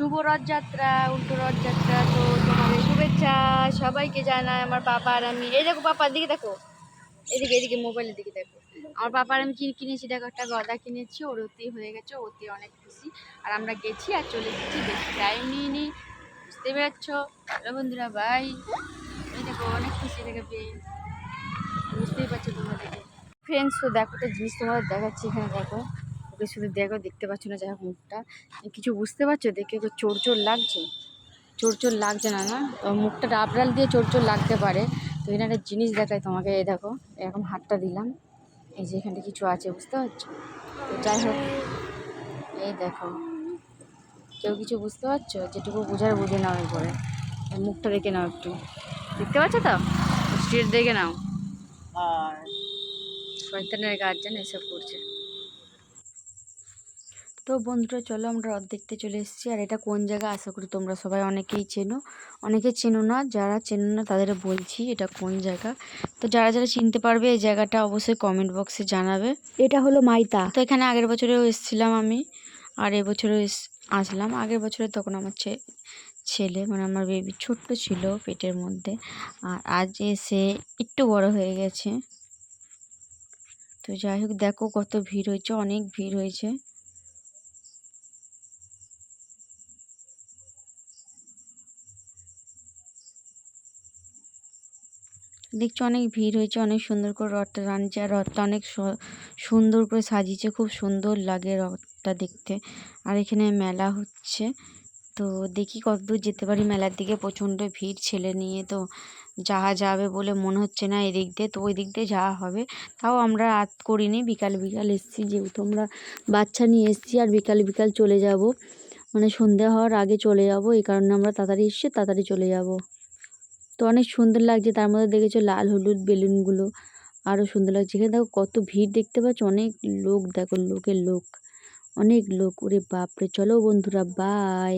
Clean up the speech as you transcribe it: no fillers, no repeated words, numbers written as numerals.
শুভ রথযাত্রা, উল্টো রথযাত্রা। তো তোমাদের শুভেচ্ছা সবাইকে জানাই আমার পাপা আর আমি। এই দেখো পাপার দিকে দেখো, এদিকে এদিকে মোবাইলের দিকে দেখো। আমার পাপার আমি কিনেছি, দেখো একটা গদা কিনেছি, ওর অতি হয়ে গেছে, অতি অনেক খুশি। আর আমরা গেছি আর চলে এসেছি, বেশি টাইম নিইনি, বুঝতে পেরেছো। হ্যালো বন্ধুরা, বাই। এই দেখো অনেক খুশি থেকে পেয়ে, বুঝতেই পারছো তোমরা দেখে। ফ্রেন্ডস, তো দেখো তো জিনিস তোমাদের দেখাচ্ছি, এখানে দেখো। ওকে শুধু দেখো, দেখতে পাচ্ছ না, যাই হোক মুখটা কিছু বুঝতে পারছো, দেখে চোর চোর লাগছে। চোর চোর লাগছে না, না মুখটা ডাবডাল দিয়ে চোর চোর লাগতে পারে। তো এখানে একটা জিনিস দেখায় তোমাকে, এই দেখো এরকম হাতটা দিলাম, এই যে এখানে কিছু আছে, বুঝতে পারছো। তো যাই হোক, এই দেখো, কেউ কিছু বুঝতে পারছো, যেটুকু বোঝার বুঝে নাও। এরপরে মুখটা দেখে নাও, একটু দেখতে পাচ্ছ তো, স্ট্রেট দেখে নাও। আর শয়তানের গার্জেন এসব করছে। তো বন্ধুরা চলো, আমরা রথ দেখতে চলে এসেছি। আর এটা কোন জায়গা আশা করি তোমরা সবাই অনেকেই চেনো, অনেকে চেনো না। যারা চেনো না তাদের বলছি এটা কোন জায়গা। তো যারা যারা চিনতে পারবে এই জায়গাটা অবশ্যই কমেন্ট বক্সে জানাবে। এটা হলো মাইতা। তো এখানে আগের বছরেও এসেছিলাম আমি, আর এবছরও আসলাম। আগের বছরে তখন আমার ছেলে মানে আমার বেবি ছোট্ট ছিল পেটের মধ্যে, আর আজ এসে একটু বড় হয়ে গেছে। তো যাই হোক, দেখো কত ভিড় হয়েছে, অনেক ভিড় হয়েছে। দেখছি অনেক ভিড় হয়েছে, অনেক সুন্দর করে রথটা টানছে, আর রথটা অনেক সুন্দর করে সাজিয়েছে, খুব সুন্দর লাগে রথটা দেখতে। আর এখানে মেলা হচ্ছে, তো দেখি কতদূর যেতে পারি মেলার দিকে। প্রচণ্ড ভিড়, ছেলে নিয়ে তো যাওয়া যাবে বলে মনে হচ্ছে না এদিক দিয়ে, তো ওই দিক দিয়ে যাওয়া হবে। তাও আমরা রাত করিনি, বিকাল বিকাল এসেছি, যেহেতু আমরা বাচ্চা নিয়ে এসেছি, আর বিকাল বিকাল চলে যাব, মানে সন্ধে হওয়ার আগে চলে যাব। এই কারণে আমরা তাড়াতাড়ি এসে তাড়াতাড়ি চলে যাব। তো অনেক সুন্দর লাগছে, তার মধ্যে দেখেছো লাল হলুদ বেলুনগুলো আরও সুন্দর লাগছে। এখানে দেখো কত ভিড় দেখতে পাচ্ছ, অনেক লোক, দেখো লোকের লোক, অনেক লোক, ওরে বাপরে। চলো বন্ধুরা, বাই।